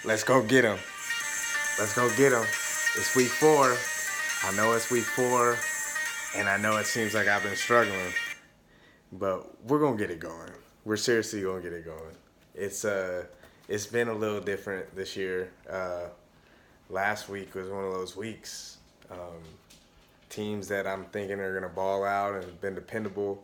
Let's go get him. Let's go get him. It's week 4. I know it's week 4, and I know it seems like I've been struggling, but we're gonna get it going. We're seriously gonna get it going. It's been a little different this year. Last week was one of those weeks. Teams that I'm thinking are gonna ball out and have been dependable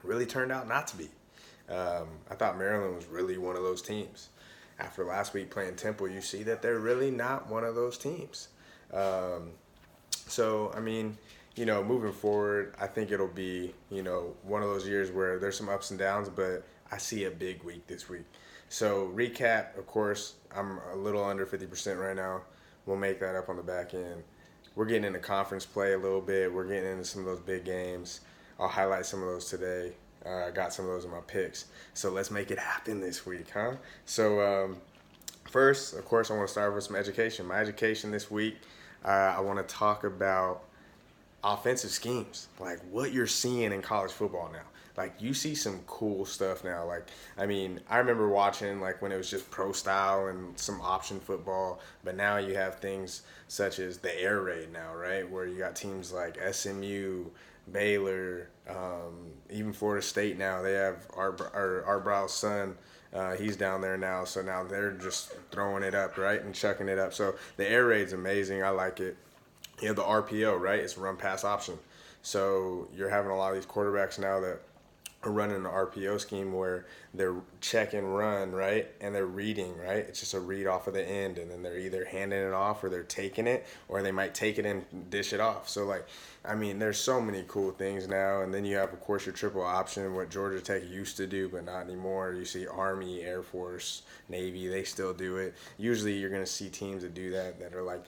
really turned out not to be. I thought Maryland was really one of those teams. After last week playing Temple, you see that they're really not one of those teams. So, I mean, moving forward, I think it'll be, one of those years where there's some ups and downs, but I see a big week this week. So, recap, of course, I'm a little under 50% right now. We'll make that up on the back end. We're getting into conference play a little bit. We're getting into some of those big games. I'll highlight some of those today. I got some of those in my picks. So let's make it happen this week, huh? So first, of course, I want to start with some education. My education this week, I want to talk about offensive schemes, like what you're seeing in college football now. Like you see some cool stuff now. I remember watching like when it was just pro style and some option football, but now you have things such as the air raid now, right? Where you got teams like SMU, Baylor, even Florida State now. They have Arbrow's son. He's down there now, so now they're just throwing it up, right, and chucking it up. So the air raid's amazing. I like it. You have the RPO, right? It's run pass option. So you're having a lot of these quarterbacks now that are running an RPO scheme where they're check and run, right? And they're reading, right? It's just a read off of the end, and then they're either handing it off or they're taking it, or they might take it and dish it off. So, there's so many cool things now. And then you have, of course, your triple option, what Georgia Tech used to do, but not anymore. You see Army, Air Force, Navy, they still do it. Usually you're going to see teams that do that are like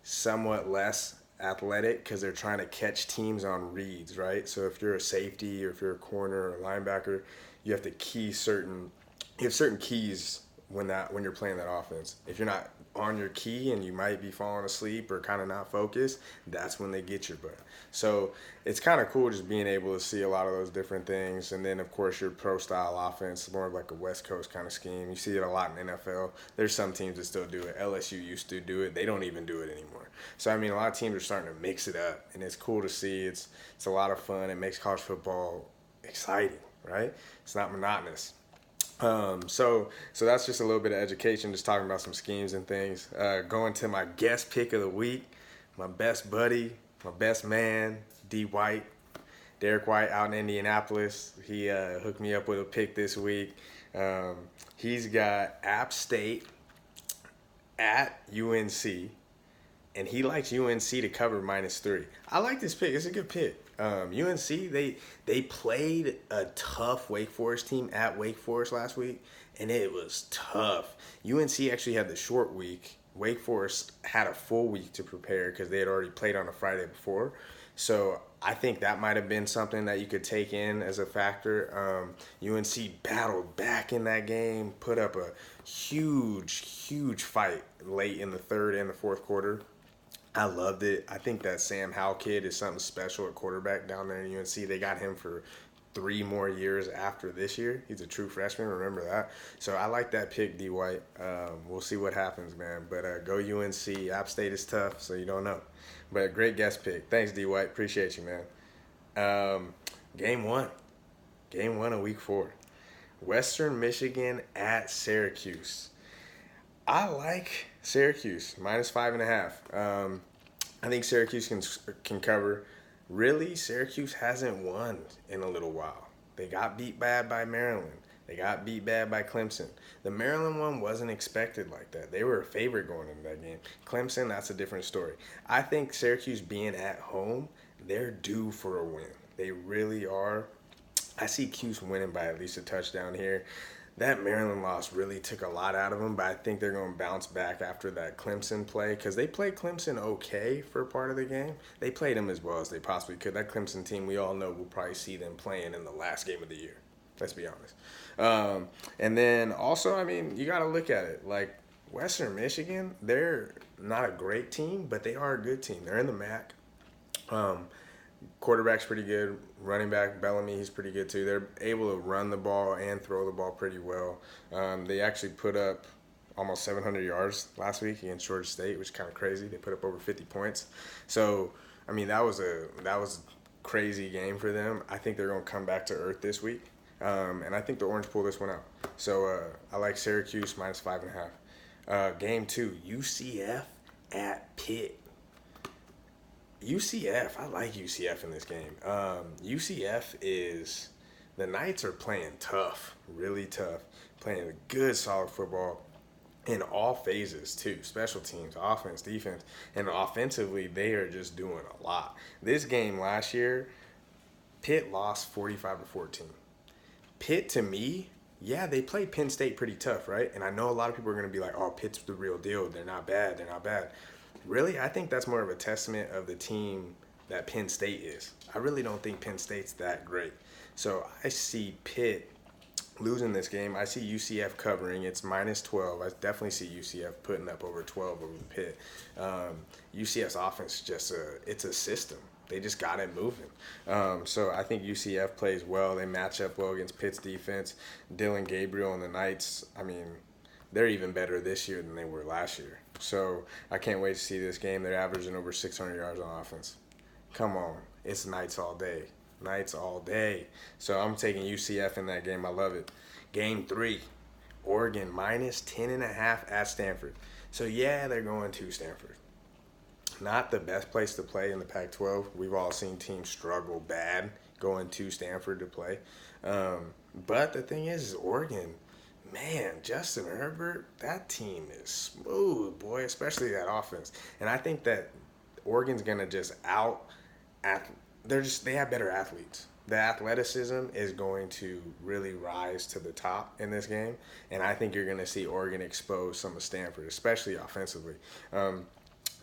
somewhat less athletic because they're trying to catch teams on reads, right? So if you're a safety or if you're a corner or a linebacker, you have to you have certain keys when you're playing that offense. If you're not on your key and you might be falling asleep or kind of not focused, that's when they get your butt. So it's kind of cool just being able to see a lot of those different things. And then, of course, your pro style offense, more of like a West Coast kind of scheme. You see it a lot in NFL. There's some teams that still do it. LSU used to do it. They don't even do it anymore. So, a lot of teams are starting to mix it up, and it's cool to see. It's a lot of fun. It makes college football exciting, right? It's not monotonous. So that's just a little bit of education, just talking about some schemes and things. Going to my guest pick of the week, my best buddy, my best man, D. White, Derek White out in Indianapolis. He hooked me up with a pick this week. He's got App State at UNC, and he likes UNC to cover -3. I like this pick. It's a good pick. UNC, they played a tough Wake Forest team at Wake Forest last week, and it was tough. UNC actually had the short week. Wake Forest had a full week to prepare because they had already played on a Friday before. So I think that might have been something that you could take in as a factor. UNC battled back in that game, put up a huge fight late in the third and the fourth quarter. I loved it. I think that Sam Howell kid is something special at quarterback down there in UNC. They got him for 3 more years after this year. He's a true freshman. Remember that. So I like that pick, D. White. We'll see what happens, man. But go UNC. App State is tough, so you don't know. But great guest pick. Thanks, D. White. Appreciate you, man. Game 1. Game 1 of week 4. Western Michigan at Syracuse. I like Syracuse, -5.5. I think Syracuse can cover. Really, Syracuse hasn't won in a little while. They got beat bad by Maryland. They got beat bad by Clemson. The Maryland one wasn't expected like that. They were a favorite going into that game. Clemson, that's a different story. I think Syracuse being at home, they're due for a win. They really are. I see Cuse winning by at least a touchdown here. That Maryland loss really took a lot out of them, but I think they're going to bounce back after that Clemson play because they played Clemson okay for part of the game. They played them as well as they possibly could. That Clemson team, we all know we'll probably see them playing in the last game of the year. Let's be honest. And then also, you got to look at it. Like Western Michigan, they're not a great team, but they are a good team. They're in the MAC. Quarterback's pretty good. Running back Bellamy, he's pretty good too. They're able to run the ball and throw the ball pretty well. They actually put up almost 700 yards last week against Georgia State, which is kind of crazy. They put up over 50 points. So, I mean, that was a crazy game for them. I think they're going to come back to earth this week. And I think the Orange pull this one out. So I like Syracuse minus 5.5. Game 2, UCF at Pitt. UCF, I like UCF in this game. UCF is, the Knights are playing tough, really tough, playing good, solid football in all phases too, special teams, offense, defense, and offensively they are just doing a lot. This game last year, Pitt lost 45-14. Pitt, to me, yeah, they played Penn State pretty tough, right? And I know a lot of people are going to be like, oh, Pitt's the real deal. They're not bad. They're not bad. Really, I think that's more of a testament of the team that Penn State is. I really don't think Penn State's that great. So I see Pitt losing this game. I see UCF covering. It's minus 12. I definitely see UCF putting up over 12 over Pitt. UCF's offense is it's a system. They just got it moving. So I think UCF plays well. They match up well against Pitt's defense. Dylan Gabriel and the Knights, I mean, they're even better this year than they were last year. So I can't wait to see this game. They're averaging over 600 yards on offense. Come on. It's Knights all day. Knights all day. So I'm taking UCF in that game. I love it. Game 3, Oregon minus 10.5 at Stanford. So, yeah, they're going to Stanford. Not the best place to play in the Pac-12. We've all seen teams struggle bad going to Stanford to play. But the thing is Oregon, man, Justin Herbert, that team is smooth, boy, especially that offense. And I think that Oregon's going to just they have better athletes. The athleticism is going to really rise to the top in this game. And I think you're going to see Oregon expose some of Stanford, especially offensively.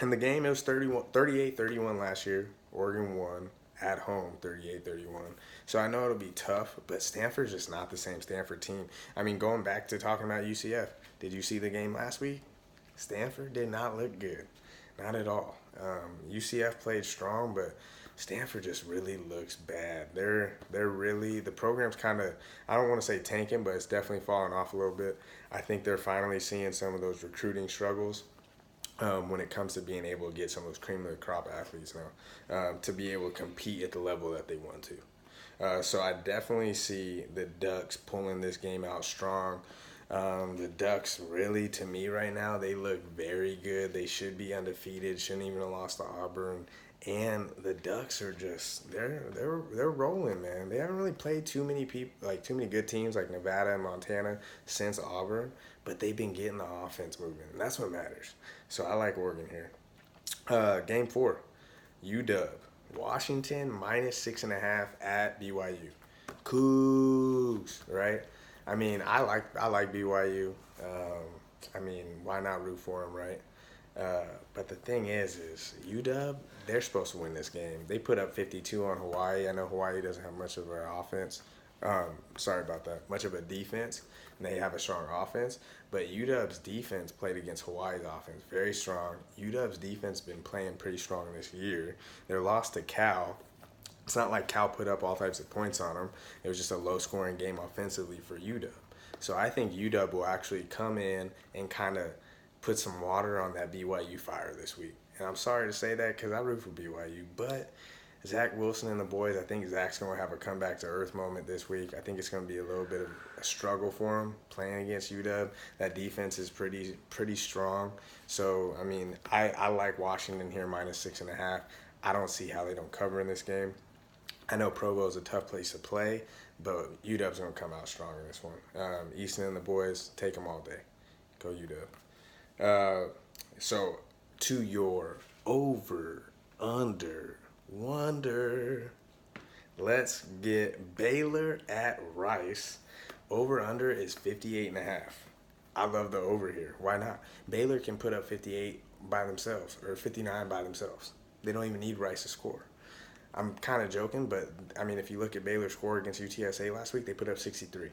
In the game, it was 38-31 last year. Oregon won at home 38-31. So I know it'll be tough, but Stanford's just not the same Stanford team. I mean, going back to talking about UCF, did you see the game last week? Stanford did not look good. Not at all. UCF played strong, but Stanford just really looks bad. They're really, the program's kind of, I don't want to say tanking, but it's definitely falling off a little bit. I think they're finally seeing some of those recruiting struggles when it comes to being able to get some of those cream of the crop athletes now to be able to compete at the level that they want to. So I definitely see the Ducks pulling this game out strong. The Ducks really, to me right now, they look very good. They should be undefeated, shouldn't even have lost to Auburn. And the Ducks are just they're rolling, man. They haven't really played too many good teams like Nevada and Montana since Auburn, but they've been getting the offense moving, and that's what matters. So I like Oregon here. Game 4, UW, Washington minus 6.5 at BYU. Cougs, right? I mean, I like BYU. I mean, why not root for them, right? But the thing is UW, they're supposed to win this game. They put up 52 on Hawaii. I know Hawaii doesn't have much of an offense. Sorry about that. Much of a defense. And they have a strong offense. But UW's defense played against Hawaii's offense very strong. UW's defense been playing pretty strong this year. Their loss to Cal, it's not like Cal put up all types of points on them. It was just a low-scoring game offensively for UW. So I think UW will actually come in and kind of put some water on that BYU fire this week. And I'm sorry to say that because I root for BYU, but Zach Wilson and the boys, I think Zach's going to have a comeback to earth moment this week. I think it's going to be a little bit of a struggle for him playing against UW. That defense is pretty strong. So, I mean, I like Washington here minus 6.5. I don't see how they don't cover in this game. I know Provo is a tough place to play, but UW's going to come out strong in this one. Easton and the boys, take them all day. Go UW. So, to your over-under wonder, let's get Baylor at Rice. Over-under is 58.5. I love the over here. Why not? Baylor can put up 58 by themselves or 59 by themselves. They don't even need Rice to score. I'm kind of joking, but, I mean, if you look at Baylor's score against UTSA last week, they put up 63.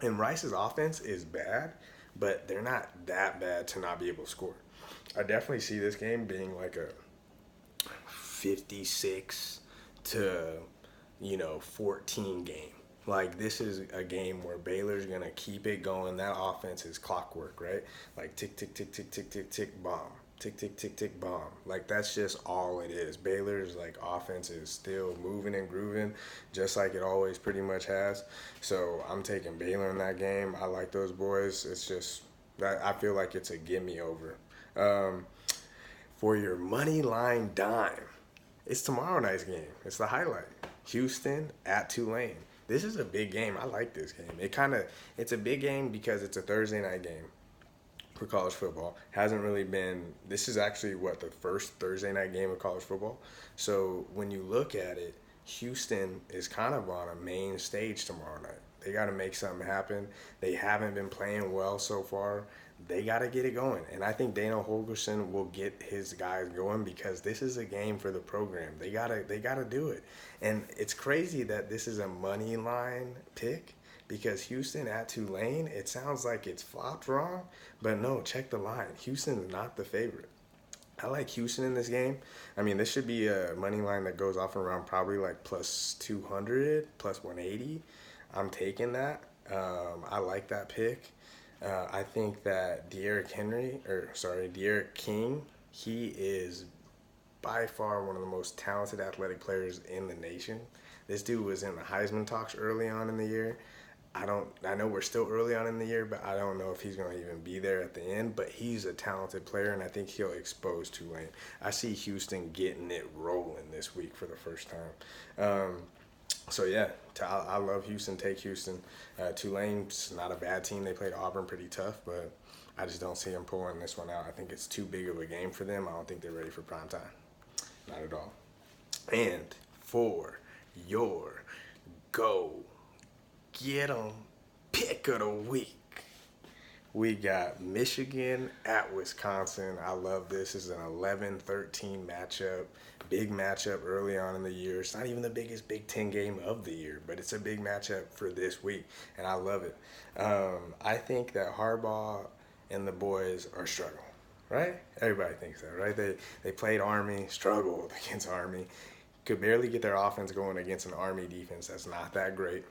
And Rice's offense is bad, but they're not that bad to not be able to score. I definitely see this game being like a 56 to 14 game. Like, this is a game where Baylor's going to keep it going. That offense is clockwork, right? Like, tick, tick, tick, tick, tick, tick, tick, bomb. Tick, tick, tick, tick, bomb. Like, that's just all it is. Baylor's, like, offense is still moving and grooving, just like it always pretty much has. So, I'm taking Baylor in that game. I like those boys. It's just, I feel like it's a gimme over. Um, for your money line dime, it's tomorrow night's game. It's the highlight. Houston at Tulane. This is a big game. I like this game. It's a big game because it's a Thursday night game for college football. Hasn't really been, this is actually the first Thursday night game of college football. So when you look at it, Houston is kind of on a main stage tomorrow night. They got to make something happen. They haven't been playing well so far. They got to get it going. And I think Dana Holgorsen will get his guys going because this is a game for the program. They gotta do it. And it's crazy that this is a money line pick because Houston at Tulane, it sounds like it's flopped wrong, but no, check the line. Houston's not the favorite. I like Houston in this game. I mean, this should be a money line that goes off around probably like plus 200, plus 180. I'm taking that. I like that pick. I think that De'Aaron King, he is by far one of the most talented athletic players in the nation. This dude was in the Heisman talks early on in the year. I know we're still early on in the year, but I don't know if he's going to even be there at the end. But he's a talented player, and I think he'll expose Tulane. I see Houston getting it rolling this week for the first time. So, yeah, I love Houston. Take Houston. Tulane's not a bad team. They played Auburn pretty tough, but I just don't see them pulling this one out. I think it's too big of a game for them. I don't think they're ready for prime time. Not at all. And for your go get 'em pick of the week, we got Michigan at Wisconsin. I love this. This is an 11-13 matchup. Big matchup early on in the year. It's not even the biggest Big Ten game of the year, but it's a big matchup for this week, and I love it. I think that Harbaugh and the boys are struggling, right? Everybody thinks that, right? They played Army, struggled against Army, could barely get their offense going against an Army defense that's not that great.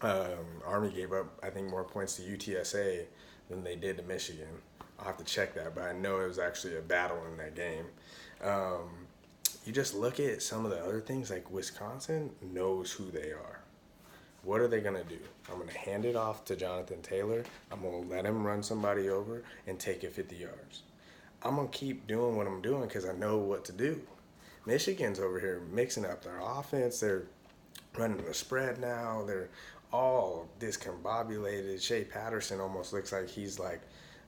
Army gave up, I think, more points to UTSA than they did to Michigan. I'll have to check that, but I know it was actually a battle in that game. You just look at some of the other things, like Wisconsin knows who they are. What are they going to do? I'm going to hand it off to Jonathan Taylor. I'm going to let him run somebody over and take it 50 yards. I'm going to keep doing what I'm doing because I know what to do. Michigan's over here mixing up their offense. They're running the spread now. They're all discombobulated. Shea Patterson almost looks like he's like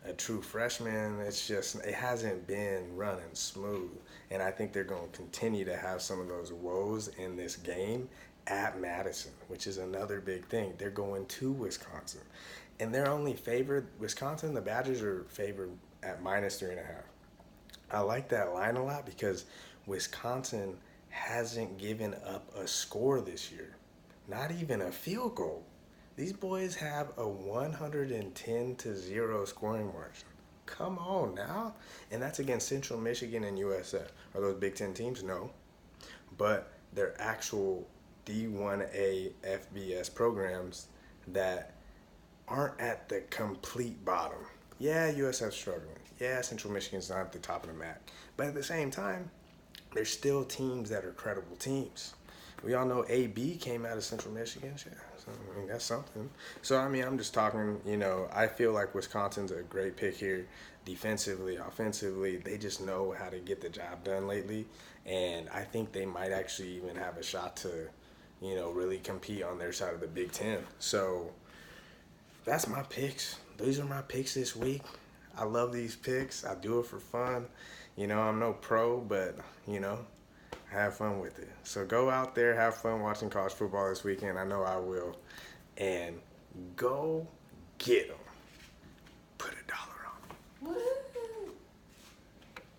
a true freshman. It's just, it hasn't been running smooth. And I think they're going to continue to have some of those woes in this game at Madison, which is another big thing. They're going to Wisconsin. And they're only favored, Wisconsin, the Badgers are favored at -3.5. I like that line a lot because Wisconsin hasn't given up a score this year. Not even a field goal. These boys have a 110-0 scoring margin. Come on now. And that's against Central Michigan and USF. Are those Big Ten teams? No. But they're actual D1A FBS programs that aren't at the complete bottom. Yeah, USF's struggling. Yeah, Central Michigan's not at the top of the map. But at the same time, there's still teams that are credible teams. We all know AB came out of Central Michigan. Yeah, so, I mean, that's something. So, I mean, I'm just talking, I feel like Wisconsin's a great pick here. Defensively, offensively, they just know how to get the job done lately. And I think they might actually even have a shot to, really compete on their side of the Big Ten. So, that's my picks. These are my picks this week. I love these picks. I do it for fun. I'm no pro, but, have fun with it. So go out there, have fun watching college football this weekend. I know I will. And go get them.